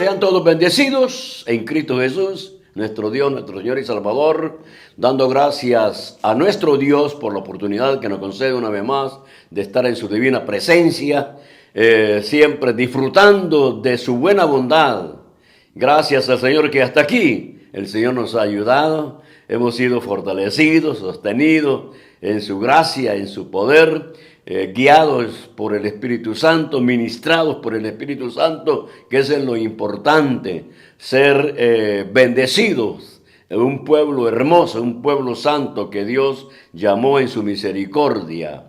Sean todos bendecidos en Cristo Jesús, nuestro Dios, nuestro Señor y Salvador, dando gracias a nuestro Dios por la oportunidad que nos concede una vez más de estar en su divina presencia, siempre disfrutando de su buena bondad. Gracias al Señor que hasta aquí el Señor nos ha ayudado, hemos sido fortalecidos, sostenidos en su gracia, en su poder, guiados por el Espíritu Santo, ministrados por el Espíritu Santo, que es lo importante, ser bendecidos en un pueblo hermoso, un pueblo santo que Dios llamó en su misericordia.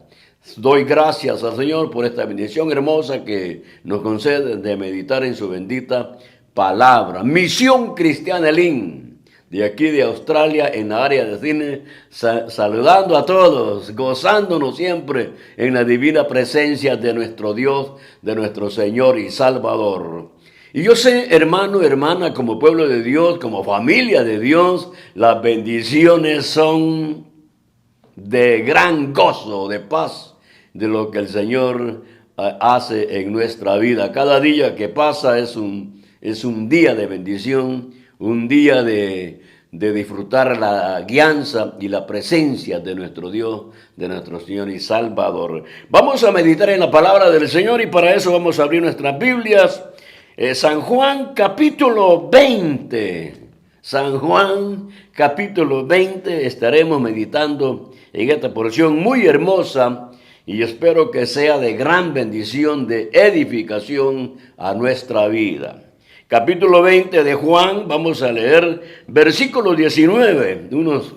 Doy gracias al Señor por esta bendición hermosa que nos concede de meditar en su bendita palabra. Misión Cristiana Elín, de aquí de Australia, en la área de cine, saludando a todos, gozándonos siempre en la divina presencia de nuestro Dios, de nuestro Señor y Salvador. Y yo sé, hermano, hermana, como pueblo de Dios, como familia de Dios, las bendiciones son de gran gozo, de paz, de lo que el Señor hace en nuestra vida. Cada día que pasa es un día de bendición, un día de disfrutar la guianza y la presencia de nuestro Dios, de nuestro Señor y Salvador. Vamos a meditar en la palabra del Señor y para eso vamos a abrir nuestras Biblias. San Juan capítulo 20. San Juan capítulo 20. Estaremos meditando en esta porción muy hermosa y espero que sea de gran bendición, de edificación a nuestra vida. Capítulo 20 de Juan, vamos a leer versículo 19, unos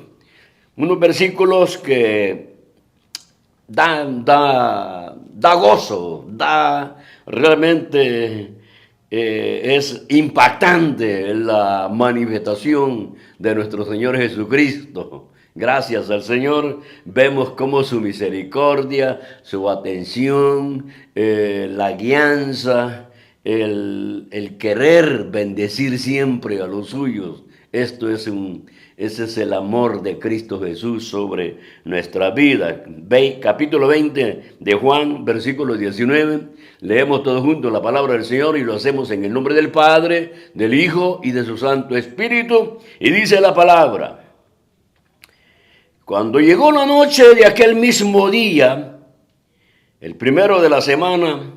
versículos que dan gozo, realmente es impactante la manifestación de nuestro Señor Jesucristo. Gracias al Señor, vemos cómo su misericordia, su atención, la guianza, el querer bendecir siempre a los suyos. Ese es el amor de Cristo Jesús sobre nuestra vida. Capítulo 20 de Juan, versículo 19. Leemos todos juntos la palabra del Señor y lo hacemos en el nombre del Padre, del Hijo y de su Santo Espíritu. Y dice la palabra: cuando llegó la noche de aquel mismo día, el primero de la semana,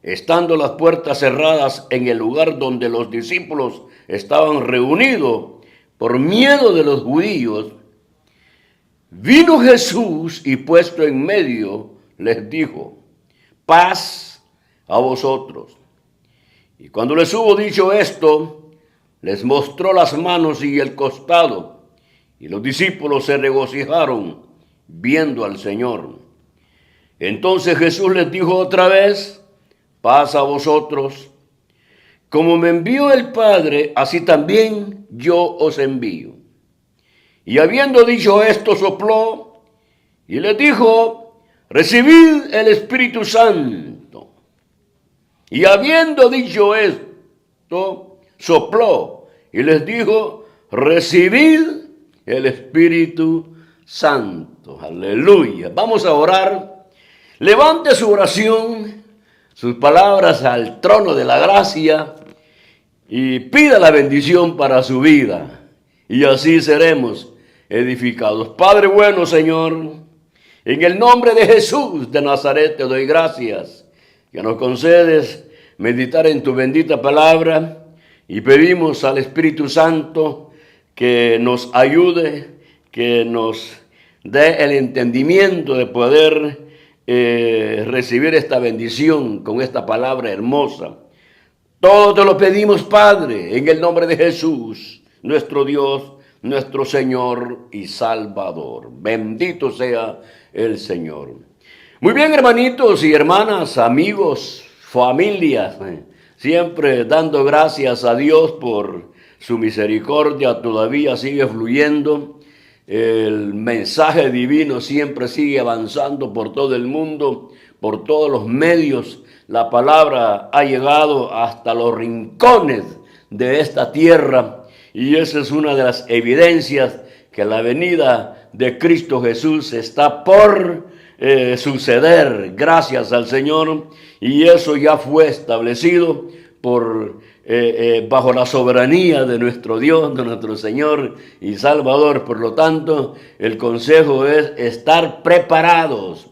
estando las puertas cerradas en el lugar donde los discípulos estaban reunidos por miedo de los judíos, vino Jesús y puesto en medio les dijo: paz a vosotros. Y cuando les hubo dicho esto, les mostró las manos y el costado, y los discípulos se regocijaron viendo al Señor. Entonces Jesús les dijo otra vez: paz a vosotros. Como me envió el Padre, así también yo os envío. Y habiendo dicho esto, sopló y les dijo: recibid el Espíritu Santo. Y habiendo dicho esto, sopló y les dijo: recibid el Espíritu Santo. Aleluya. Vamos a orar. Levante su oración, sus palabras al trono de la gracia y pida la bendición para su vida. Y así seremos edificados. Padre bueno, Señor, en el nombre de Jesús de Nazaret te doy gracias que nos concedes meditar en tu bendita palabra y pedimos al Espíritu Santo que nos ayude, que nos dé el entendimiento de poder recibir esta bendición con esta palabra hermosa. Todo te lo pedimos, Padre, en el nombre de Jesús, nuestro Dios, nuestro Señor y Salvador. Bendito sea el Señor. Muy bien, hermanitos y hermanas, amigos, familias, siempre dando gracias a Dios por su misericordia, todavía sigue fluyendo. El mensaje divino siempre sigue avanzando por todo el mundo, por todos los medios. La palabra ha llegado hasta los rincones de esta tierra y esa es una de las evidencias que la venida de Cristo Jesús está por suceder, gracias al Señor, y eso ya fue establecido por bajo la soberanía de nuestro Dios, de nuestro Señor y Salvador. Por lo tanto, el consejo es estar preparados,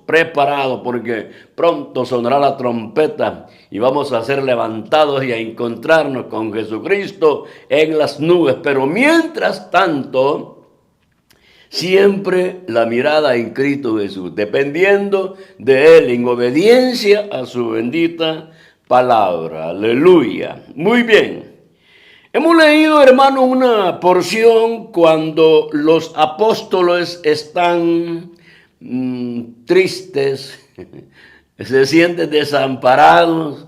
porque pronto sonará la trompeta y vamos a ser levantados y a encontrarnos con Jesucristo en las nubes. Pero mientras tanto, siempre la mirada en Cristo Jesús, dependiendo de Él, en obediencia a su bendita palabra. Aleluya. Muy bien. Hemos leído, hermano, una porción cuando los apóstoles están tristes, se sienten desamparados,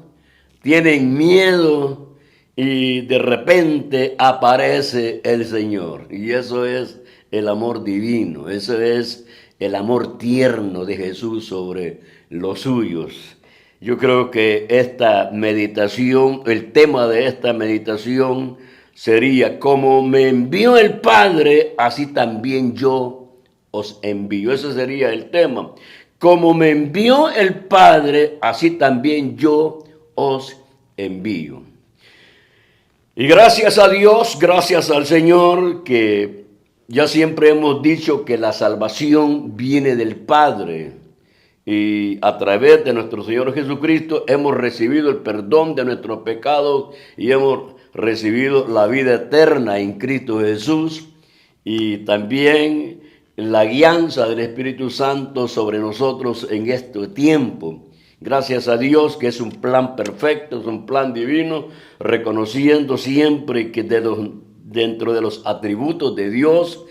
tienen miedo y de repente aparece el Señor. Y eso es el amor divino, eso es el amor tierno de Jesús sobre los suyos. Yo creo que esta meditación, el tema de esta meditación sería: como me envió el Padre, así también yo os envío. Ese sería el tema. Como me envió el Padre, así también yo os envío. Y gracias a Dios, gracias al Señor, que ya siempre hemos dicho que la salvación viene del Padre. Y a través de nuestro Señor Jesucristo hemos recibido el perdón de nuestros pecados y hemos recibido la vida eterna en Cristo Jesús, y también la guianza del Espíritu Santo sobre nosotros en este tiempo. Gracias a Dios, que es un plan perfecto, es un plan divino, reconociendo siempre que dentro de los atributos de Dios,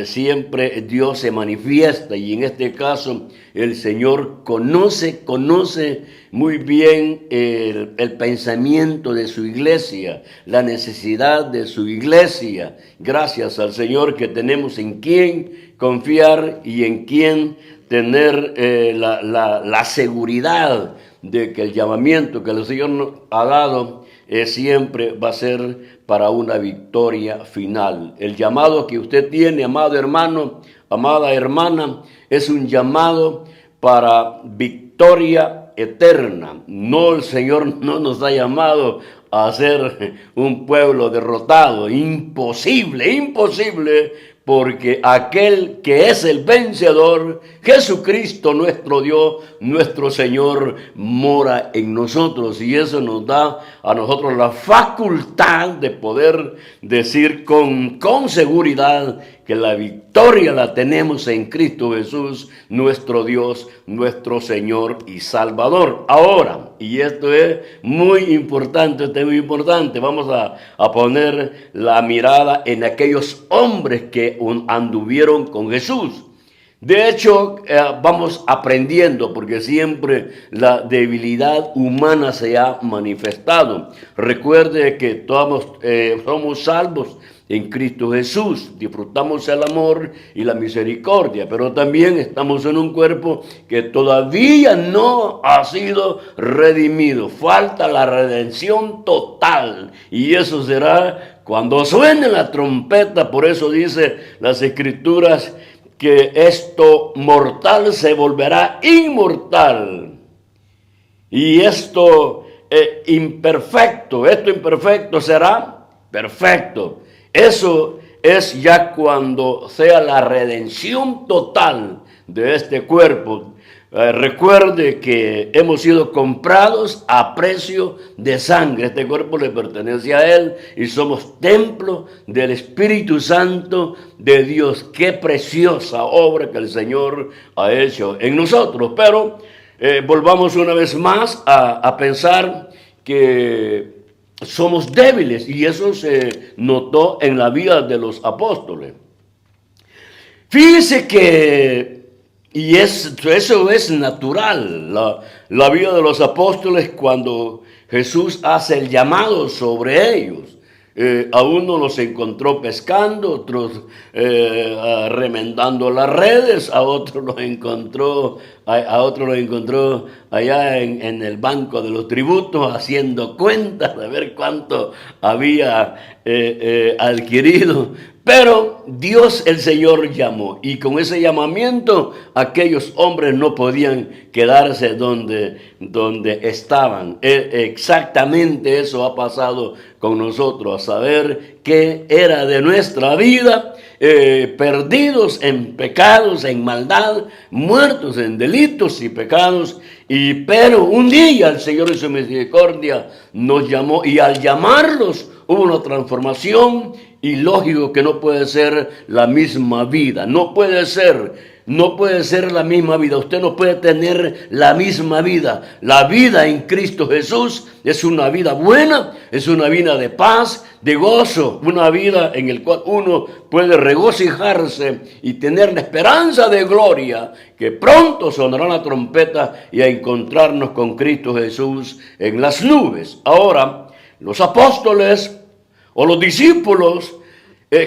siempre Dios se manifiesta, y en este caso el Señor conoce muy bien el pensamiento de su iglesia, la necesidad de su iglesia. Gracias al Señor que tenemos en quien confiar y en quien tener la seguridad de que el llamamiento que el Señor nos ha dado siempre va a ser para una victoria final. El llamado que usted tiene, amado hermano, amada hermana, es un llamado para victoria eterna. No, el Señor no nos ha llamado a ser un pueblo derrotado. Imposible, porque aquel que es el vencedor, Jesucristo nuestro Dios, nuestro Señor, mora en nosotros, y eso nos da a nosotros la facultad de poder decir con seguridad que la victoria la tenemos en Cristo Jesús, nuestro Dios, nuestro Señor y Salvador. Ahora, y esto es muy importante, vamos a poner la mirada en aquellos hombres que anduvieron con Jesús. De hecho, vamos aprendiendo, porque siempre la debilidad humana se ha manifestado. Recuerde que todos somos salvos en Cristo Jesús, disfrutamos el amor y la misericordia, pero también estamos en un cuerpo que todavía no ha sido redimido. Falta la redención total, y eso será cuando suene la trompeta. Por eso dice las Escrituras que esto mortal se volverá inmortal, y esto imperfecto será perfecto. Eso es ya cuando sea la redención total de este cuerpo. Recuerde que hemos sido comprados a precio de sangre. Este cuerpo le pertenece a Él y somos templo del Espíritu Santo de Dios. Qué preciosa obra que el Señor ha hecho en nosotros. Pero volvamos una vez más a pensar que somos débiles, y eso se notó en la vida de los apóstoles. Fíjese que, y eso es natural, la vida de los apóstoles, cuando Jesús hace el llamado sobre ellos. A uno los encontró pescando, otros remendando las redes, a otros los encontró allá en el banco de los tributos, haciendo cuentas de ver cuánto había adquirido. Pero Dios el Señor llamó, y con ese llamamiento aquellos hombres no podían quedarse donde estaban. Exactamente eso ha pasado con nosotros, a saber qué era de nuestra vida, perdidos en pecados, en maldad, muertos en delitos y pecados. Pero un día el Señor en su misericordia nos llamó, y al llamarlos hubo una transformación, y lógico que no puede ser la misma vida. No puede ser la misma vida. Usted no puede tener la misma vida. La vida en Cristo Jesús es una vida buena, es una vida de paz, de gozo, una vida en la cual uno puede regocijarse y tener la esperanza de gloria, que pronto sonará la trompeta y a encontrarnos con Cristo Jesús en las nubes. Ahora, los apóstoles o los discípulos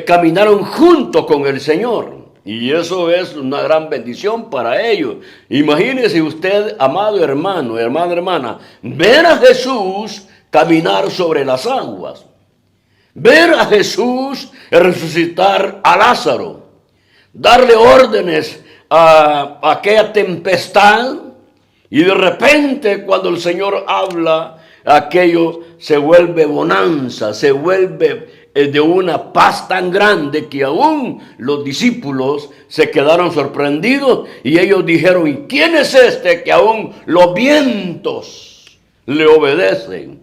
caminaron junto con el Señor, y eso es una gran bendición para ellos. Imagínese usted, amado hermano, hermana, ver a Jesús caminar sobre las aguas, ver a Jesús resucitar a Lázaro, darle órdenes a aquella tempestad, y de repente cuando el Señor habla, aquello se vuelve bonanza, se vuelve de una paz tan grande que aún los discípulos se quedaron sorprendidos, y ellos dijeron: ¿y quién es este que aún los vientos le obedecen?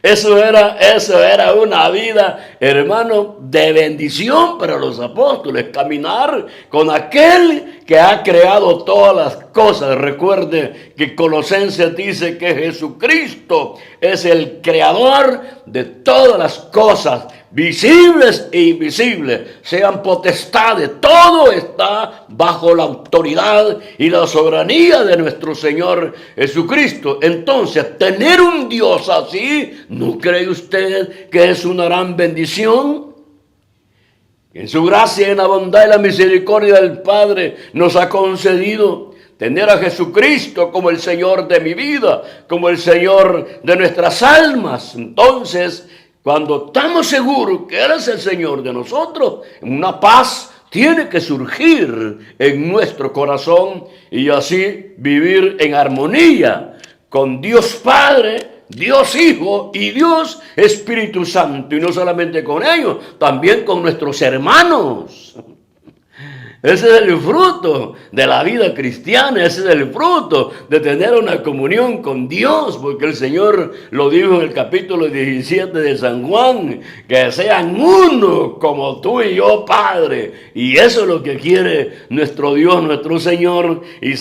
Eso era una vida, hermano, de bendición para los apóstoles, caminar con aquel que ha creado todas las cosas. Recuerde que Colosenses dice que Jesucristo es el creador de todas las cosas, visibles e invisibles, sean potestades, todo está bajo la autoridad y la soberanía de nuestro Señor Jesucristo. Entonces, tener un Dios así, ¿no cree usted que es una gran bendición? En su gracia, en la bondad y la misericordia del Padre, nos ha concedido tener a Jesucristo como el Señor de mi vida, como el Señor de nuestras almas. Entonces, cuando estamos seguros que Él es el Señor de nosotros, una paz tiene que surgir en nuestro corazón, y así vivir en armonía con Dios Padre, Dios Hijo y Dios Espíritu Santo. Y no solamente con ellos, también con nuestros hermanos. Ese es el fruto de la vida cristiana, ese es el fruto de tener una comunión con Dios, porque el Señor lo dijo en el capítulo 17 de San Juan, que sean uno como tú y yo, Padre. Y eso es lo que quiere nuestro Dios, nuestro Señor y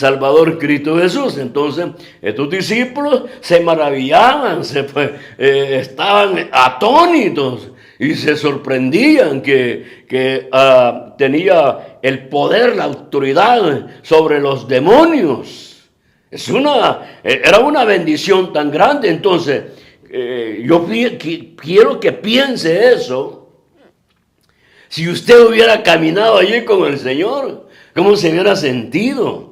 Cristo Jesús. Entonces, estos discípulos se maravillaban, estaban atónitos, y se sorprendían que tenía el poder, la autoridad sobre los demonios. Era una bendición tan grande. Entonces, yo quiero que piense eso. Si usted hubiera caminado allí con el Señor, ¿cómo se hubiera sentido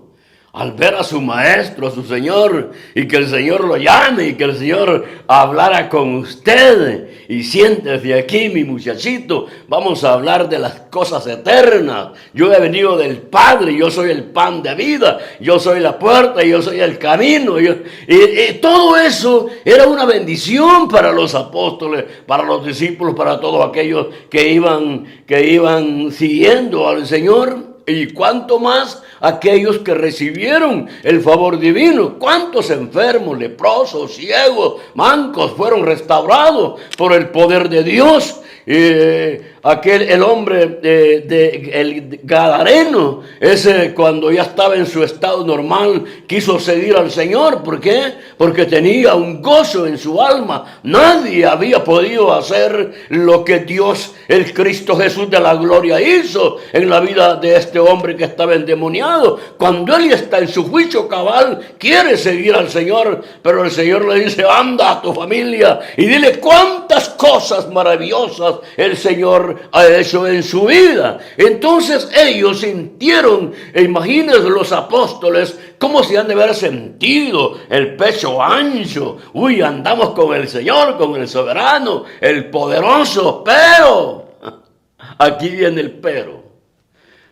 al ver a su maestro, a su Señor, y que el Señor lo llame, y que el Señor hablara con usted? Y siéntese aquí, mi muchachito, vamos a hablar de las cosas eternas. Yo he venido del Padre, yo soy el pan de vida, yo soy la puerta, yo soy el camino. Y todo eso era una bendición para los apóstoles, para los discípulos, para todos aquellos que iban siguiendo al Señor. Y cuánto más aquellos que recibieron el favor divino. Cuántos enfermos, leprosos, ciegos, mancos fueron restaurados por el poder de Dios. El hombre el gadareno, ese, cuando ya estaba en su estado normal, quiso seguir al Señor. ¿Por qué? Porque tenía un gozo en su alma. Nadie había podido hacer lo que Dios, el Cristo Jesús de la gloria, hizo en la vida de este hombre que estaba endemoniado. Cuando él está en su juicio cabal, quiere seguir al Señor, pero el Señor le dice: anda a tu familia y dile cuántas cosas maravillosas el Señor ha hecho en su vida. Entonces ellos sintieron, imagínense los apóstoles, cómo se han de haber sentido, el pecho ancho. Uy, andamos con el Señor, con el soberano, el poderoso. Pero Aquí viene el pero.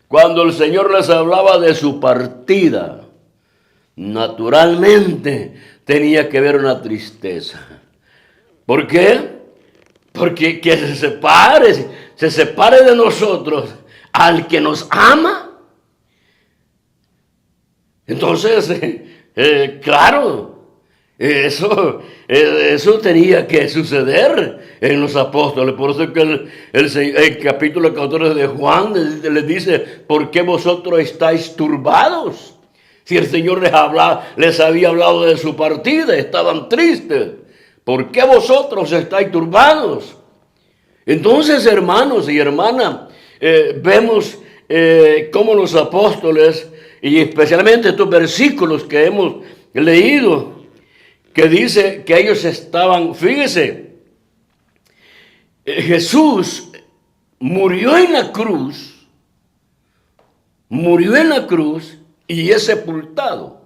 Cuando el Señor les hablaba de su partida, naturalmente tenía que haber una tristeza. ¿Por qué? Porque que se separe de nosotros al que nos ama. Entonces, claro, eso tenía que suceder en los apóstoles. Por eso que el capítulo 14 de Juan les dice, ¿por qué vosotros estáis turbados? Si el Señor les había hablado de su partida, estaban tristes. ¿Por qué vosotros estáis turbados? Entonces, hermanos y hermanas, vemos cómo los apóstoles, y especialmente estos versículos que hemos leído, que dice que ellos estaban, fíjese, Jesús murió en la cruz y es sepultado.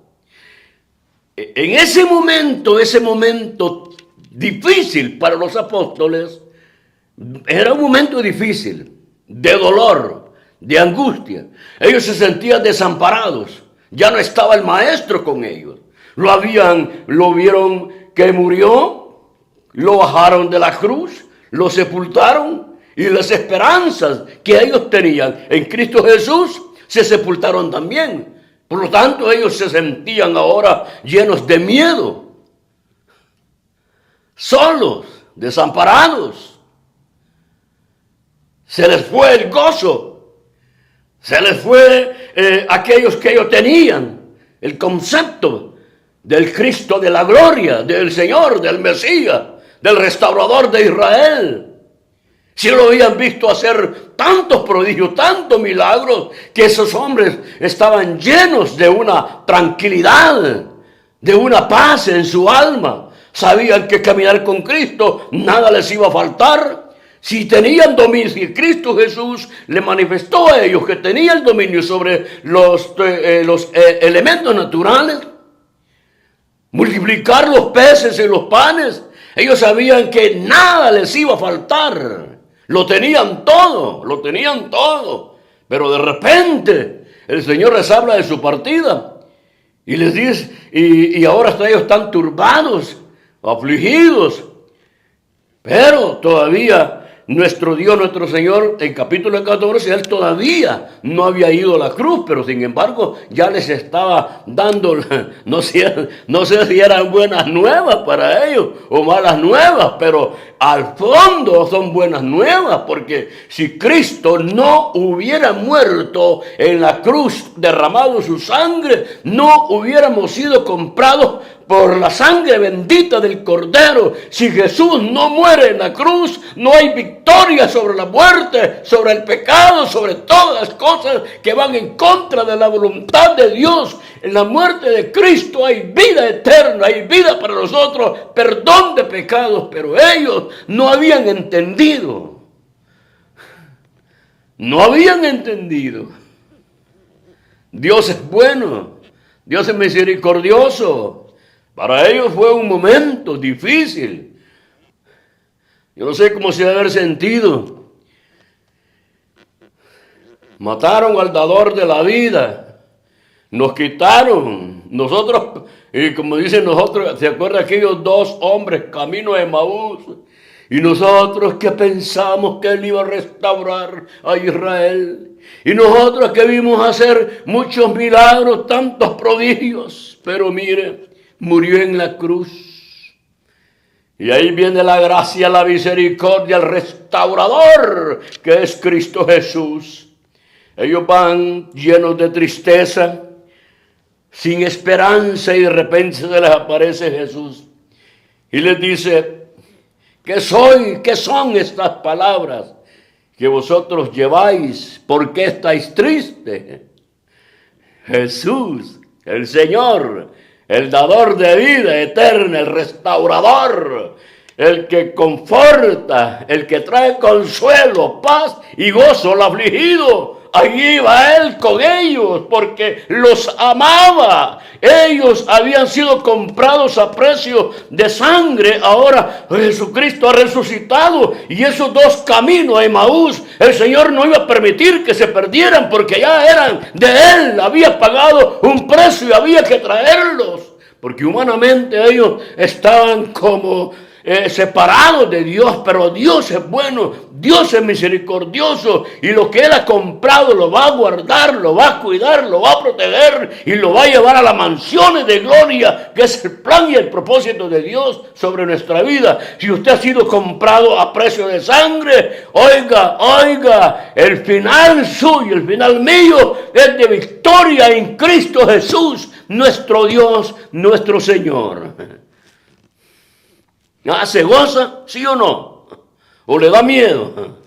En ese momento difícil para los apóstoles, era un momento difícil, de dolor, de angustia. Ellos se sentían desamparados. Ya no estaba el maestro con ellos. Lo vieron que murió, lo bajaron de la cruz, lo sepultaron y las esperanzas que ellos tenían en Cristo Jesús se sepultaron también. Por lo tanto, ellos se sentían ahora llenos de miedo, solos, desamparados. Se les fue el gozo, se les fue aquellos que ellos tenían, el concepto del Cristo de la gloria, del Señor, del Mesías, del restaurador de Israel. Si lo habían visto hacer tantos prodigios, tantos milagros, que esos hombres estaban llenos de una tranquilidad, de una paz en su alma. Sabían que caminar con Cristo nada les iba a faltar. Si tenían dominio, si Cristo Jesús le manifestó a ellos que tenía el dominio sobre los elementos naturales, multiplicar los peces y los panes, ellos sabían que nada les iba a faltar. Lo tenían todo. Pero de repente el Señor les habla de su partida y les dice, y ahora ellos están turbados, afligidos. Pero todavía nuestro Dios, nuestro Señor, en capítulo 14, Él todavía no había ido a la cruz, pero sin embargo ya les estaba dando, no sé si eran buenas nuevas para ellos o malas nuevas, pero al fondo son buenas nuevas, porque si Cristo no hubiera muerto en la cruz, derramado su sangre, no hubiéramos sido comprados por la sangre bendita del Cordero. Si Jesús no muere en la cruz, no hay victoria sobre la muerte, sobre el pecado, sobre todas las cosas que van en contra de la voluntad de Dios. En la muerte de Cristo hay vida eterna, hay vida para nosotros, perdón de pecados, pero ellos no habían entendido. No habían entendido. Dios es bueno, Dios es misericordioso. Para ellos fue un momento difícil. Yo no sé cómo se debe haber sentido. Mataron al dador de la vida. Nos quitaron. Nosotros, y como dicen nosotros, ¿se acuerdan aquellos dos hombres camino de Emaús? Y nosotros que pensamos que Él iba a restaurar a Israel. Y nosotros que vimos hacer muchos milagros, tantos prodigios. Pero mire, murió en la cruz. Y ahí viene la gracia, la misericordia, el restaurador, que es Cristo Jesús. Ellos van llenos de tristeza, sin esperanza, y de repente se les aparece Jesús. Y les dice, ¿qué son estas palabras que vosotros lleváis? ¿Por qué estáis tristes? Jesús, el Señor, el dador de vida eterna, el restaurador, el que conforta, el que trae consuelo, paz y gozo al afligido, allí iba él con ellos porque los amaba. Ellos habían sido comprados a precio de sangre. Ahora Jesucristo ha resucitado y esos dos caminos a Emaús, el Señor no iba a permitir que se perdieran porque ya eran de él. Había pagado un precio y había que traerlos. Porque humanamente ellos estaban como separados de Dios, pero Dios es bueno, Dios es misericordioso y lo que Él ha comprado lo va a guardar, lo va a cuidar, lo va a proteger y lo va a llevar a las mansiones de gloria, que es el plan y el propósito de Dios sobre nuestra vida. Si usted ha sido comprado a precio de sangre, oiga, el final suyo, el final mío es de victoria en Cristo Jesús, nuestro Dios, nuestro Señor. ¿Se goza? ¿Sí o no? ¿O le da miedo?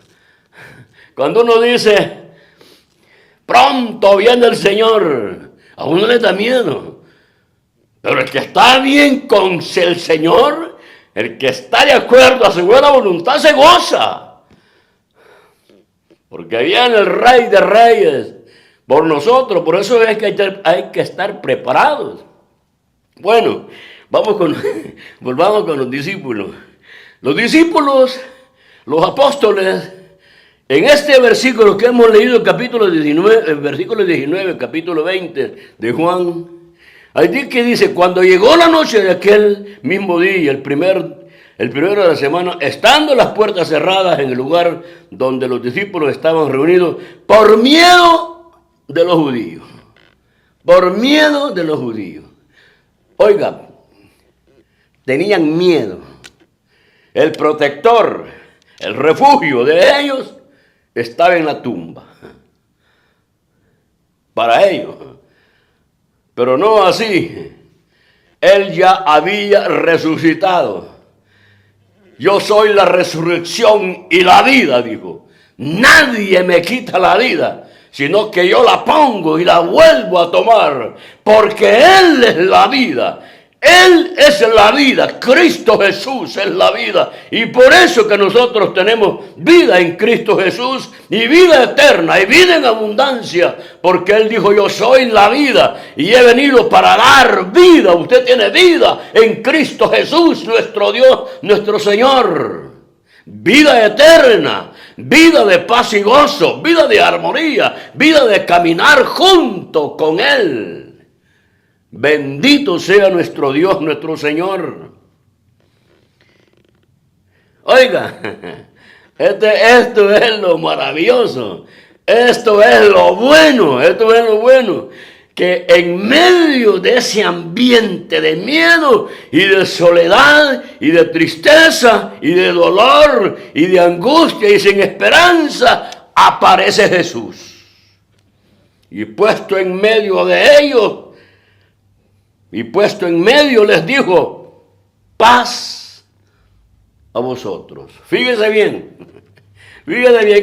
Cuando uno dice, pronto viene el Señor, a uno le da miedo. Pero el que está bien con el Señor, el que está de acuerdo a su buena voluntad, se goza. Porque viene el Rey de Reyes por nosotros. Por eso es que hay que estar preparados. Bueno, volvamos con los discípulos. Los discípulos, los apóstoles, en este versículo que hemos leído, capítulo 19, el versículo 19, capítulo 20 de Juan, allí que dice, cuando llegó la noche de aquel mismo día, el primero de la semana, estando las puertas cerradas en el lugar donde los discípulos estaban reunidos, por miedo de los judíos. Por miedo de los judíos. Oiga, tenían miedo. El protector, el refugio de ellos estaba en la tumba. Para ellos. Pero no así. Él ya había resucitado. Yo soy la resurrección y la vida, dijo. Nadie me quita la vida, sino que yo la pongo y la vuelvo a tomar, porque Él es la vida. Él es la vida, Cristo Jesús es la vida. Y por eso que nosotros tenemos vida en Cristo Jesús y vida eterna y vida en abundancia. Porque Él dijo, yo soy la vida y he venido para dar vida. Usted tiene vida en Cristo Jesús, nuestro Dios, nuestro Señor. Vida eterna, vida de paz y gozo, vida de armonía, vida de caminar junto con Él. Bendito sea nuestro Dios, nuestro Señor. Oiga, esto es lo maravilloso, esto es lo bueno, que en medio de ese ambiente de miedo y de soledad y de tristeza y de dolor y de angustia y sin esperanza, aparece Jesús. Y puesto en medio de ellos, les dijo, paz a vosotros. Fíjese bien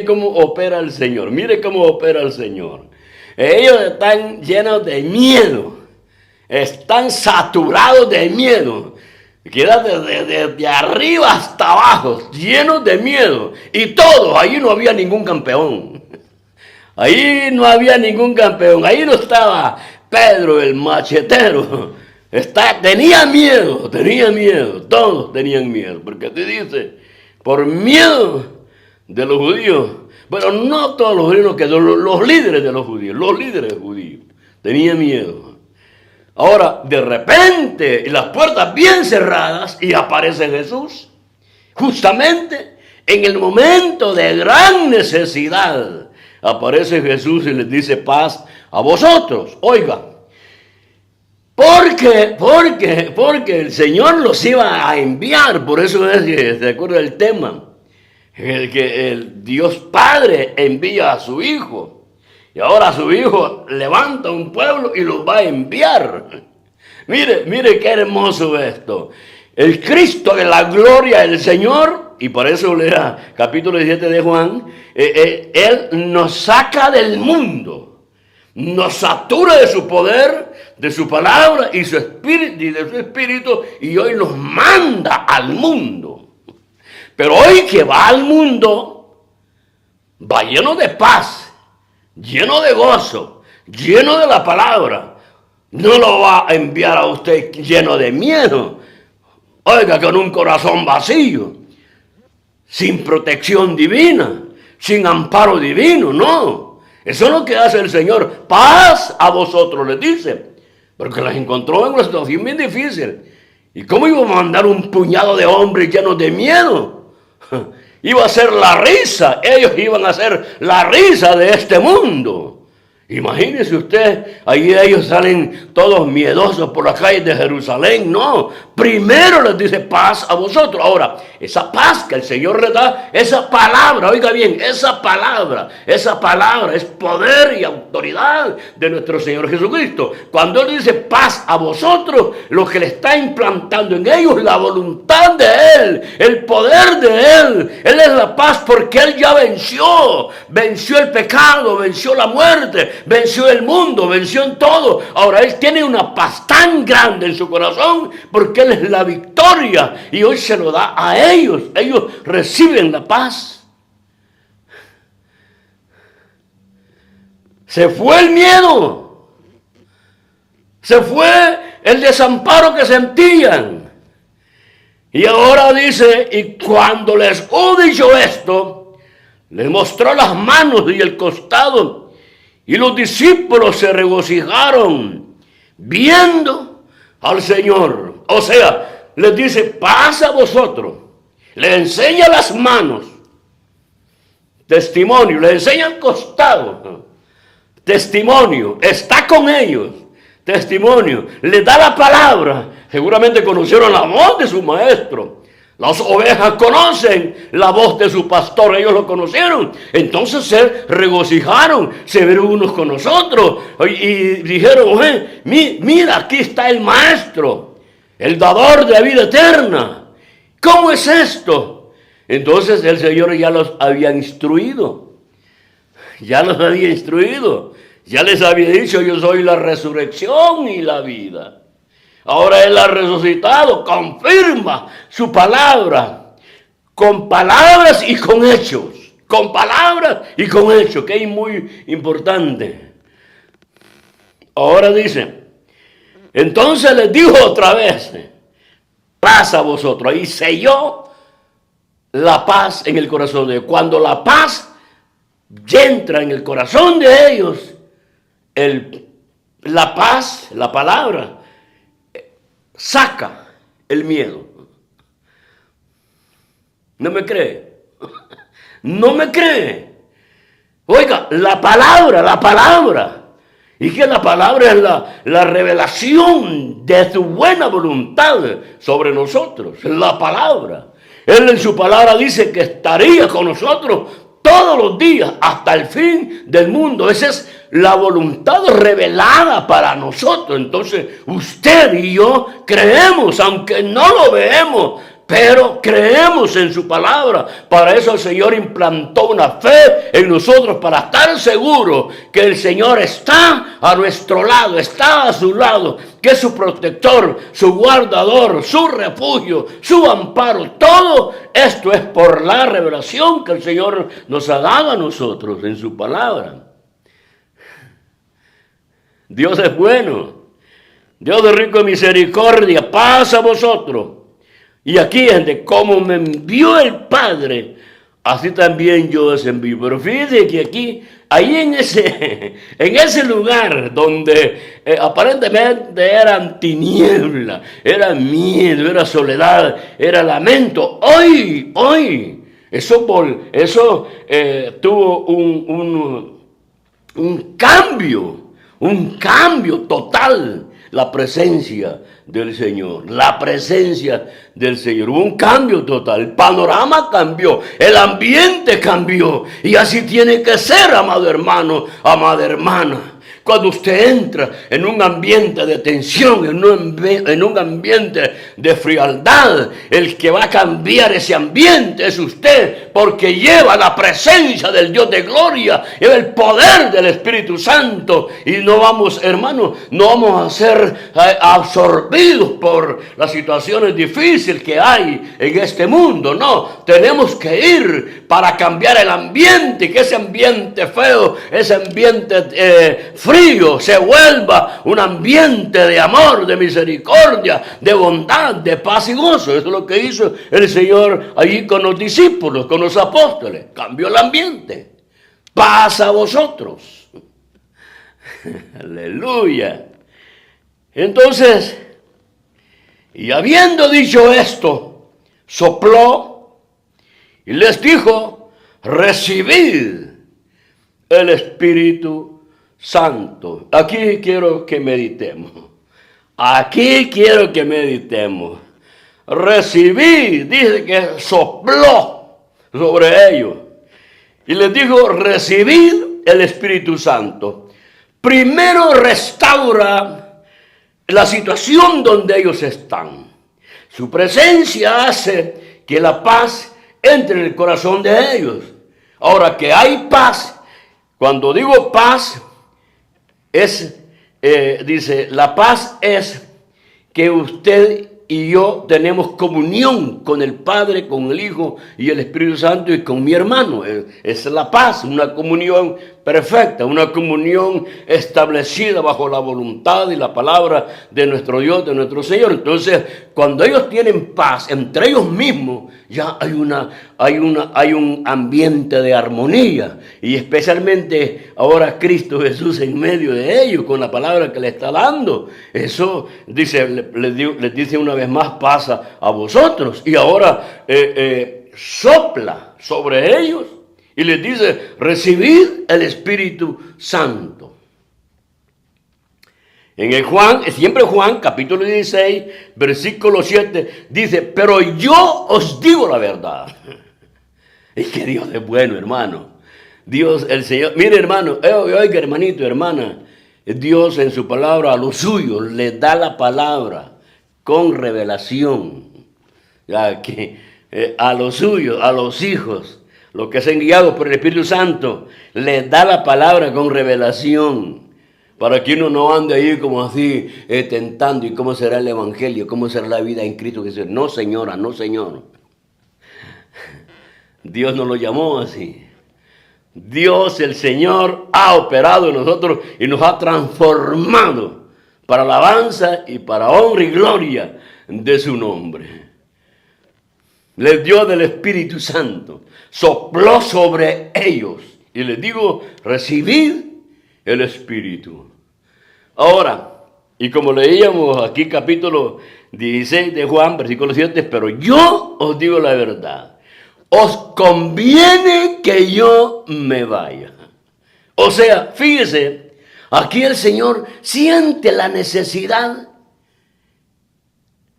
cómo opera el Señor. Mire cómo opera el Señor. Ellos están llenos de miedo, están saturados de miedo. Queda desde arriba hasta abajo, llenos de miedo. Y todos, ahí no había ningún campeón. Ahí no estaba Pedro el machetero. Tenía miedo, todos tenían miedo, porque te dice, por miedo de los judíos, pero no todos los judíos, que los líderes de los judíos, tenían miedo. Ahora, de repente, las puertas bien cerradas y aparece Jesús, justamente en el momento de gran necesidad, aparece Jesús y les dice paz a vosotros. Oiga, porque el Señor los iba a enviar, por eso es que se acuerda del tema, que el Dios Padre envía a su Hijo, y ahora su Hijo levanta un pueblo y los va a enviar. Mire qué hermoso esto. El Cristo de la gloria del Señor, y por eso lea capítulo 17 de Juan, Él nos saca del mundo, nos satura de su poder, de su palabra y de su espíritu, y hoy nos manda al mundo. Pero hoy que va al mundo, va lleno de paz, lleno de gozo, lleno de la palabra, no lo va a enviar a usted lleno de miedo. Oiga, con un corazón vacío, sin protección divina, sin amparo divino, no. Eso es lo que hace el Señor. Paz a vosotros, les dice. Porque las encontró en una situación bien difícil. ¿Y cómo iba a mandar un puñado de hombres llenos de miedo? Iba a ser la risa. Ellos iban a ser la risa de este mundo. Imagínese usted, ahí ellos salen todos miedosos por las calles de Jerusalén. No, primero les dice paz a vosotros. Ahora, esa paz que el Señor les da, esa palabra, oiga bien, esa palabra es poder y autoridad de nuestro Señor Jesucristo. Cuando Él dice paz a vosotros, lo que le está implantando en ellos la voluntad de Él, el poder de Él. Él es la paz porque Él ya venció el pecado, venció la muerte, venció el mundo, venció en todo. Ahora Él tiene una paz tan grande en su corazón porque Él es la victoria y hoy se lo da a ellos. Ellos reciben la paz. Se fue el miedo. Se fue el desamparo que sentían. Y ahora dice, y cuando les hubo dicho esto, les mostró las manos y el costado. Y los discípulos se regocijaron viendo al Señor. O sea, les dice, paz a vosotros. Les enseña las manos. Testimonio. Les enseña el costado. Testimonio. Está con ellos. Testimonio. Les da la palabra. Seguramente conocieron la voz de su maestro. Las ovejas conocen la voz de su pastor, ellos lo conocieron. Entonces se regocijaron, se vieron unos con nosotros y dijeron, mira, aquí está el maestro, el dador de la vida eterna. ¿Cómo es esto? Entonces el Señor ya los había instruido. Ya les había dicho, yo soy la resurrección y la vida. Ahora Él ha resucitado, confirma su palabra, con palabras y con hechos. Con palabras y con hechos, que es muy importante. Ahora dice, entonces les dijo otra vez, paz a vosotros. Y selló la paz en el corazón de ellos. Cuando la paz entra en el corazón de ellos, la paz, la palabra, saca el miedo. ¿No me cree? ¿No me cree? Oiga, la palabra. Y que la palabra es la revelación de su buena voluntad sobre nosotros. La palabra. Él en su palabra dice que estaría con nosotros todos los días hasta el fin del mundo. Esa es la voluntad revelada para nosotros. Entonces usted y yo creemos, aunque no lo vemos, pero creemos en su palabra. Para eso el Señor implantó una fe en nosotros, para estar seguros que el Señor está a nuestro lado, está a su lado, que es su protector, su guardador, su refugio, su amparo. Todo esto es por la revelación que el Señor nos ha dado a nosotros en su palabra. Dios es bueno, Dios es rico en misericordia, paz a vosotros. Y aquí es de cómo me envió el Padre, así también yo os envío. Pero fíjense que aquí, ahí en ese lugar donde aparentemente eran tinieblas, era miedo, era soledad, era lamento, hoy, eso tuvo un cambio total. La presencia del Señor, hubo un cambio total, el panorama cambió, el ambiente cambió, y así tiene que ser, amado hermano, amada hermana. Cuando usted entra en un ambiente de tensión, en un ambiente de frialdad, el que va a cambiar ese ambiente es usted, porque lleva la presencia del Dios de gloria, lleva el poder del Espíritu Santo, y no vamos, hermanos, no vamos a ser absorbidos por las situaciones difíciles que hay en este mundo. No, tenemos que ir para cambiar el ambiente, que ese ambiente feo, ese ambiente frío se vuelva un ambiente de amor, de misericordia, de bondad, de paz y gozo. Eso es lo que hizo el Señor allí con los discípulos, con los apóstoles. Cambió el ambiente. Paz a vosotros. Aleluya. Entonces, y habiendo dicho esto, sopló y les dijo: recibid el Espíritu Santo. Aquí quiero que meditemos. Aquí quiero que meditemos. Recibid, dice que sopló sobre ellos. Y les dijo: recibid el Espíritu Santo. Primero restaura la situación donde ellos están. Su presencia hace que la paz entre en el corazón de ellos. Ahora, que hay paz, cuando digo paz, dice, la paz es que usted y yo tenemos comunión con el Padre, con el Hijo y el Espíritu Santo y con mi hermano. Es la paz, una comunión perfecta, una comunión establecida bajo la voluntad y la palabra de nuestro Dios, de nuestro Señor. Entonces, cuando ellos tienen paz entre ellos mismos, ya hay un ambiente de armonía. Y especialmente ahora Cristo Jesús en medio de ellos, con la palabra que le está dando. Eso dice, les dice una vez más: pasa a vosotros. Y ahora sopla sobre ellos y les dice: recibid el Espíritu Santo. En el siempre Juan, capítulo 16, versículo 7, dice: pero yo os digo la verdad. Es que Dios es bueno, hermano. Dios, el Señor, mire, hermano, oiga, hermanito, hermana, Dios en su palabra a los suyos les da la palabra con revelación. Ya que a los suyos, a los hijos, los que sean guiados por el Espíritu Santo, les da la palabra con revelación. Para que uno no ande ahí como así, tentando, y cómo será el evangelio, cómo será la vida en Cristo Jesús. No, señora, no, señor. Dios no lo llamó así. Dios, el Señor, ha operado en nosotros y nos ha transformado para alabanza y para honra y gloria de su nombre. Les dio del Espíritu Santo, sopló sobre ellos y les digo: recibid el Espíritu. Ahora, y como leíamos aquí capítulo 16 de Juan, versículo 7, pero yo os digo la verdad, os conviene que yo me vaya. O sea, fíjese, aquí el Señor siente la necesidad,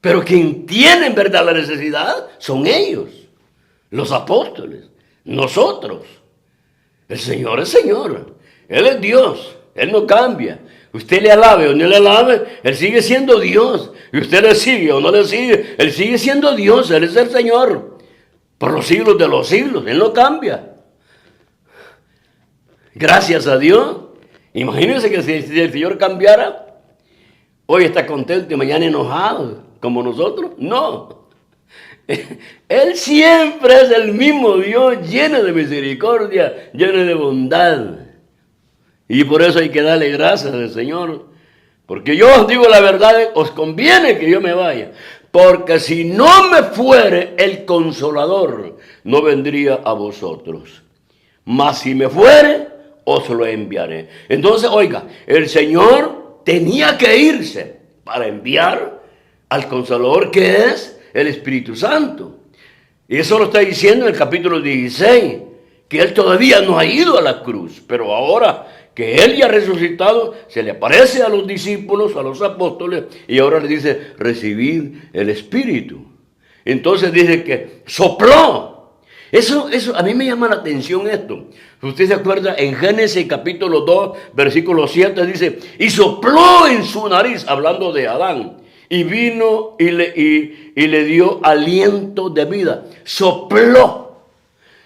pero quien tiene en verdad la necesidad son ellos, los apóstoles, nosotros. El Señor es Señor, Él es Dios, Él no cambia. Usted le alabe o no le alabe, Él sigue siendo Dios. Y usted le sigue o no le sigue, Él sigue siendo Dios, Él es el Señor. Por los siglos de los siglos, Él no cambia. Gracias a Dios. Imagínense que si el Señor cambiara, hoy está contento y mañana enojado, como nosotros. No. Él siempre es el mismo Dios, lleno de misericordia, lleno de bondad. Y por eso hay que darle gracias al Señor. Porque yo os digo la verdad, os conviene que yo me vaya. Porque si no me fuere, el Consolador no vendría a vosotros. Mas si me fuere, os lo enviaré. Entonces, oiga, el Señor tenía que irse para enviar al Consolador, que es el Espíritu Santo. Y eso lo está diciendo en el capítulo 16, que Él todavía no ha ido a la cruz, pero ahora que Él ya ha resucitado, se le aparece a los discípulos, a los apóstoles, y ahora le dice: recibid el Espíritu. Entonces dice que sopló, Eso, a mí me llama la atención esto. Usted se acuerda, en Génesis capítulo 2, versículo 7, dice, y sopló en su nariz, hablando de Adán, y vino y le dio aliento de vida. Sopló.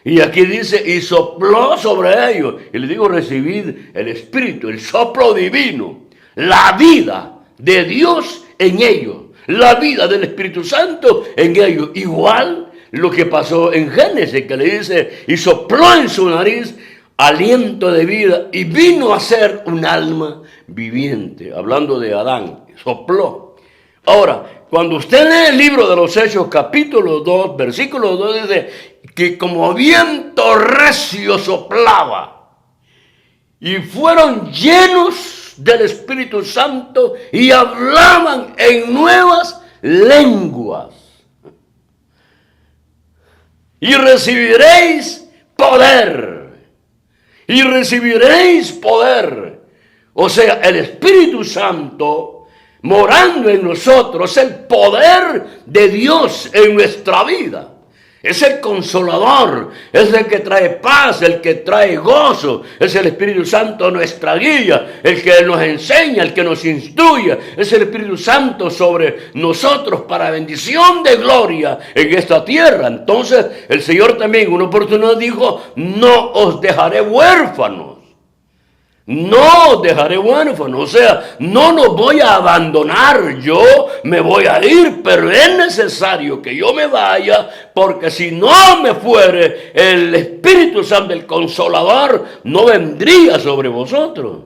Y aquí dice, y sopló sobre ellos. Y le digo, recibid el Espíritu, el soplo divino, la vida de Dios en ellos, la vida del Espíritu Santo en ellos. Igual lo que pasó en Génesis, que le dice, y sopló en su nariz aliento de vida y vino a ser un alma viviente. Hablando de Adán, sopló. Ahora, cuando usted lee el libro de los Hechos, capítulo 2, versículo 2, dice que como viento recio soplaba y fueron llenos del Espíritu Santo y hablaban en nuevas lenguas. Y recibiréis poder. Y recibiréis poder. O sea, el Espíritu Santo morando en nosotros, el poder de Dios en nuestra vida. Es el consolador, es el que trae paz, el que trae gozo. Es el Espíritu Santo nuestra guía, el que nos enseña, el que nos instruye. Es el Espíritu Santo sobre nosotros para bendición de gloria en esta tierra. Entonces el Señor también en una oportunidad dijo, no os dejaré huérfanos. No os dejaré huérfanos, o sea, no nos voy a abandonar, yo me voy a ir, pero es necesario que yo me vaya, porque si no me fuere, el Espíritu Santo, el Consolador, no vendría sobre vosotros.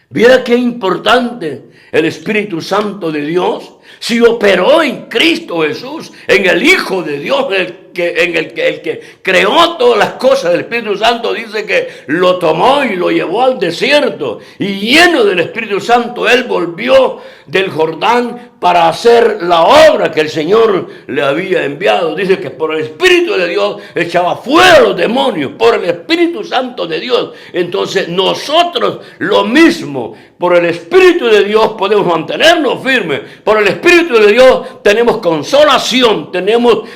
Mira qué importante el Espíritu Santo de Dios, si operó en Cristo Jesús, en el Hijo de Dios, el que creó todas las cosas. El Espíritu Santo dice que lo tomó y lo llevó al desierto, y lleno del Espíritu Santo él volvió del Jordán para hacer la obra que el Señor le había enviado. Dice que por el Espíritu de Dios echaba fuera a los demonios, por el Espíritu Santo de Dios. Entonces nosotros lo mismo, por el Espíritu de Dios podemos mantenernos firmes. Por el Espíritu de Dios tenemos consolación,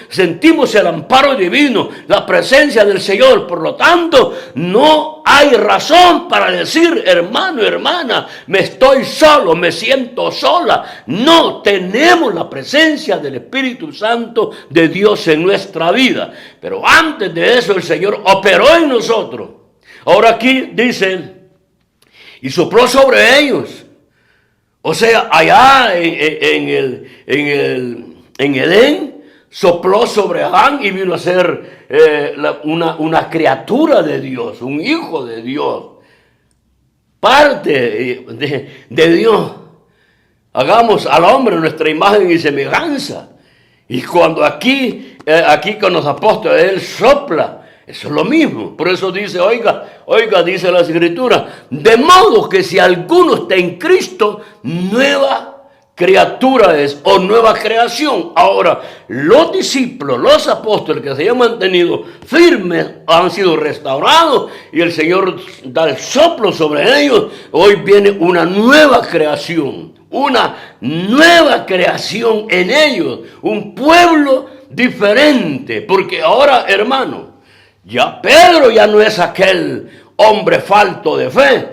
sentimos el amparo divino, la presencia del Señor. Por lo tanto, no hay razón para decir, hermano, hermana, me estoy solo, me siento sola. No, tenemos la presencia del Espíritu Santo de Dios en nuestra vida. Pero antes de eso el Señor operó en nosotros. Ahora aquí dice, y sopló sobre ellos. O sea, allá en Edén, sopló sobre Adán y vino a ser una criatura de Dios, un hijo de Dios, parte de Dios. Hagamos al hombre nuestra imagen y semejanza. Y cuando aquí con los apóstoles él sopla, eso es lo mismo. Por eso dice, oiga, dice la Escritura, de modo que si alguno está en Cristo, nueva criatura es, o nueva creación. Ahora, los discípulos, los apóstoles que se hayan mantenido firmes, han sido restaurados y el Señor da el soplo sobre ellos. Hoy viene una nueva creación, una nueva creación en ellos, un pueblo diferente, porque ahora, hermano, ya Pedro ya no es aquel hombre falto de fe.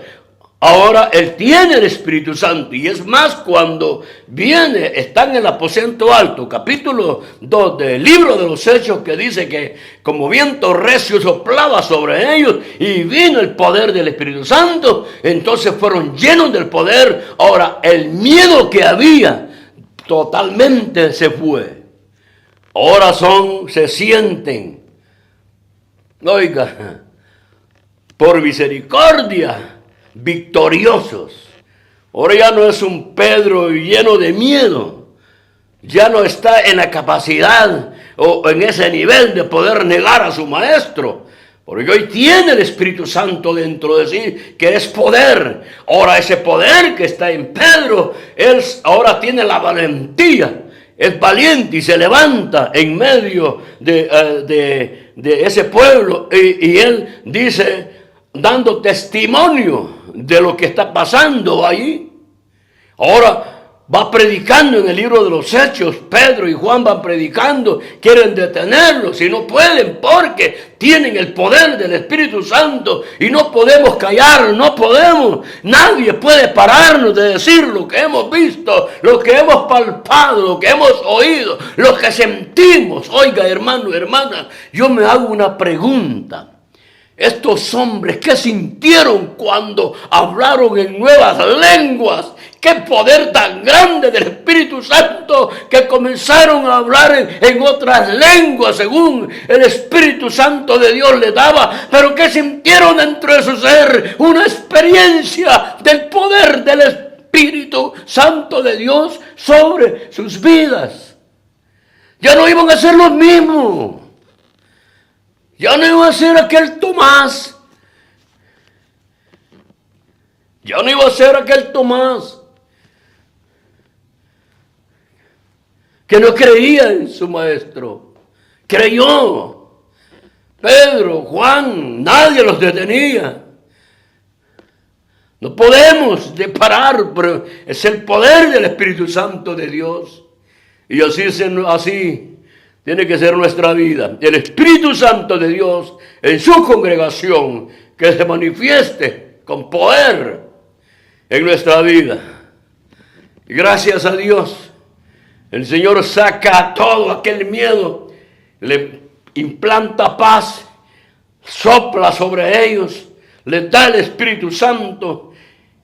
Ahora él tiene el Espíritu Santo, y es más, cuando viene, está en el aposento alto, capítulo 2 del libro de los Hechos, que dice que como viento recio soplaba sobre ellos y vino el poder del Espíritu Santo. Entonces fueron llenos del poder. Ahora el miedo que había totalmente se fue. Ahora se sienten, oiga, por misericordia, victoriosos. Ahora ya no es un Pedro lleno de miedo, ya no está en la capacidad o en ese nivel de poder negar a su maestro, porque hoy tiene el Espíritu Santo dentro de sí, que es poder. Ahora ese poder que está en Pedro, él ahora tiene la valentía, es valiente y se levanta en medio de ese pueblo, y él dice, dando testimonio de lo que está pasando allí. Ahora, va predicando en el libro de los Hechos. Pedro y Juan van predicando, quieren detenerlos y no pueden porque tienen el poder del Espíritu Santo y no podemos callar, no podemos. Nadie puede pararnos de decir lo que hemos visto, lo que hemos palpado, lo que hemos oído, lo que sentimos. Oiga, hermano, hermana, yo me hago una pregunta. Estos hombres, ¿qué sintieron cuando hablaron en nuevas lenguas? ¡Qué poder tan grande del Espíritu Santo! Que comenzaron a hablar en otras lenguas según el Espíritu Santo de Dios les daba. Pero ¿qué sintieron dentro de su ser? Una experiencia del poder del Espíritu Santo de Dios sobre sus vidas. Ya no iban a ser los mismos. Ya no iba a ser aquel Tomás. Ya no iba a ser aquel Tomás que no creía en su maestro. Creyó. Pedro, Juan, nadie los detenía. No podemos parar, pero es el poder del Espíritu Santo de Dios. Y así tiene que ser nuestra vida. El Espíritu Santo de Dios en su congregación, que se manifieste con poder en nuestra vida. Y gracias a Dios, el Señor saca todo aquel miedo, le implanta paz, sopla sobre ellos, les da el Espíritu Santo,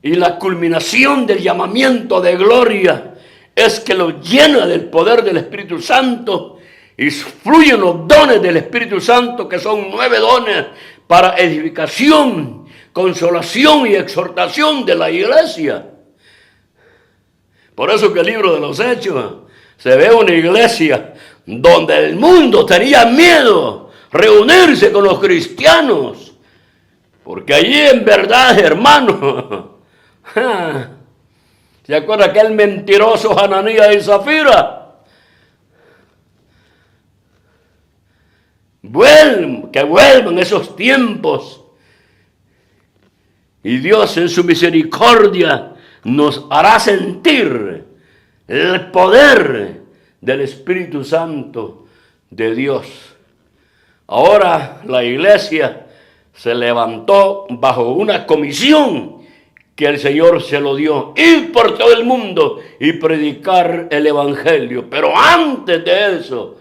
y la culminación del llamamiento de gloria es que los llena del poder del Espíritu Santo. Y fluyen los dones del Espíritu Santo, que son 9 dones para edificación, consolación y exhortación de la iglesia. Por eso que el libro de los Hechos se ve una iglesia donde el mundo tenía miedo reunirse con los cristianos. Porque allí en verdad, hermano, ¿se acuerda aquel mentiroso Ananías y Zafira? Que vuelvan esos tiempos. Y Dios en su misericordia nos hará sentir el poder del Espíritu Santo de Dios. Ahora la iglesia se levantó bajo una comisión que el Señor se lo dio: ir por todo el mundo y predicar el Evangelio. Pero antes de eso,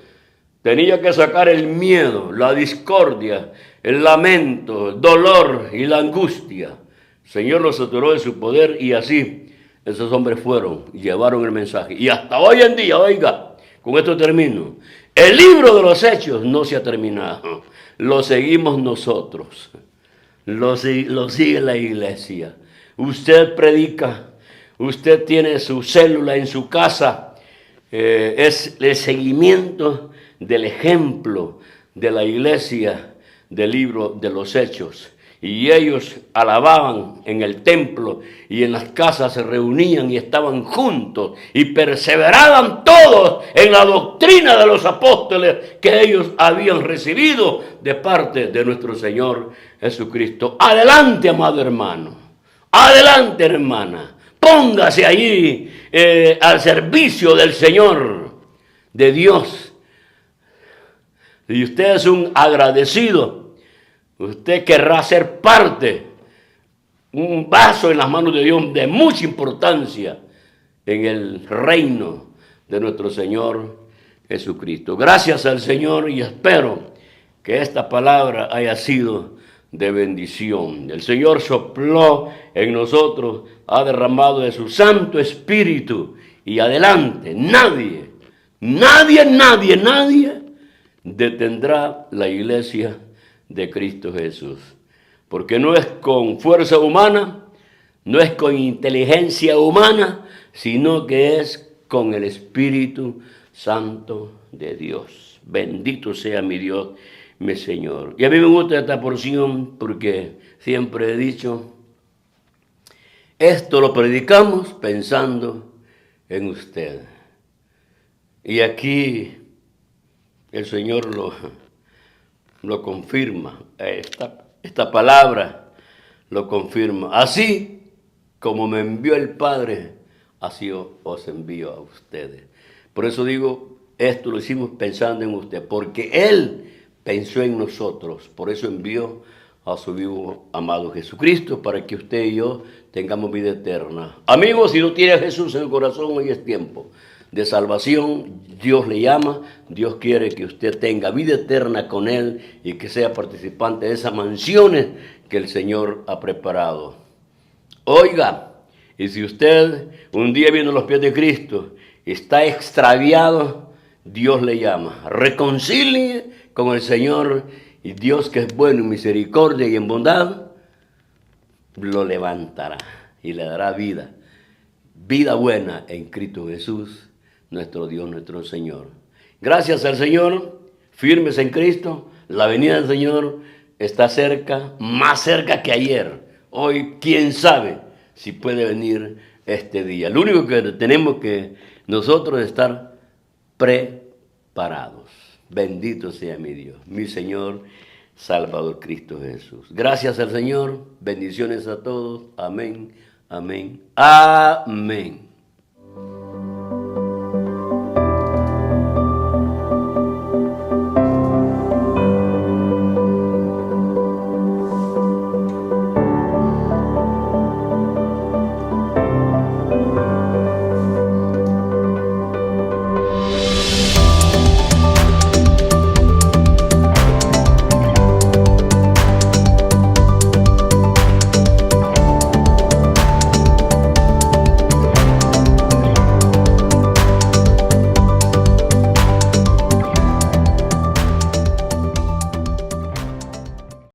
tenía que sacar el miedo, la discordia, el lamento, el dolor y la angustia. El Señor los saturó de su poder y así esos hombres fueron y llevaron el mensaje. Y hasta hoy en día, oiga, con esto termino. El libro de los Hechos no se ha terminado. Lo seguimos nosotros. Lo sigue la iglesia. Usted predica. Usted tiene su célula en su casa. Es el seguimiento del ejemplo de la iglesia del libro de los Hechos. Y ellos alababan en el templo y en las casas, se reunían y estaban juntos y perseveraban todos en la doctrina de los apóstoles que ellos habían recibido de parte de nuestro Señor Jesucristo. Adelante, amado hermano. Adelante, hermana. Póngase allí al servicio del Señor, de Dios. Si usted es un agradecido, usted querrá ser parte, un vaso en las manos de Dios de mucha importancia en el reino de nuestro Señor Jesucristo. Gracias al Señor y espero que esta palabra haya sido de bendición. El Señor sopló en nosotros, ha derramado de su Santo Espíritu y adelante, nadie detendrá la iglesia de Cristo Jesús. Porque no es con fuerza humana, no es con inteligencia humana, sino que es con el Espíritu Santo de Dios. Bendito sea mi Dios, mi Señor. Y a mí me gusta esta porción porque siempre he dicho, esto lo predicamos pensando en usted. Y aquí el Señor lo confirma. Esta palabra lo confirma. Así como me envió el Padre, así os envío a ustedes. Por eso digo, esto lo hicimos pensando en usted, porque Él pensó en nosotros, por eso envió a su vivo amado Jesucristo, para que usted y yo tengamos vida eterna. Amigos, si no tiene a Jesús en el corazón, hoy es tiempo de salvación. Dios le llama, Dios quiere que usted tenga vida eterna con Él y que sea participante de esas mansiones que el Señor ha preparado. Oiga, y si usted un día viene a los pies de Cristo, está extraviado, Dios le llama. Reconcilie con el Señor y Dios, que es bueno en misericordia y en bondad, lo levantará y le dará vida. Vida buena en Cristo Jesús, nuestro Dios, nuestro Señor. Gracias al Señor, firmes en Cristo. La venida del Señor está cerca, más cerca que ayer. Hoy, quién sabe si puede venir este día. Lo único que tenemos que nosotros estar preparados. Bendito sea mi Dios, mi Señor, Salvador Cristo Jesús. Gracias al Señor, bendiciones a todos. Amén, amén, amén.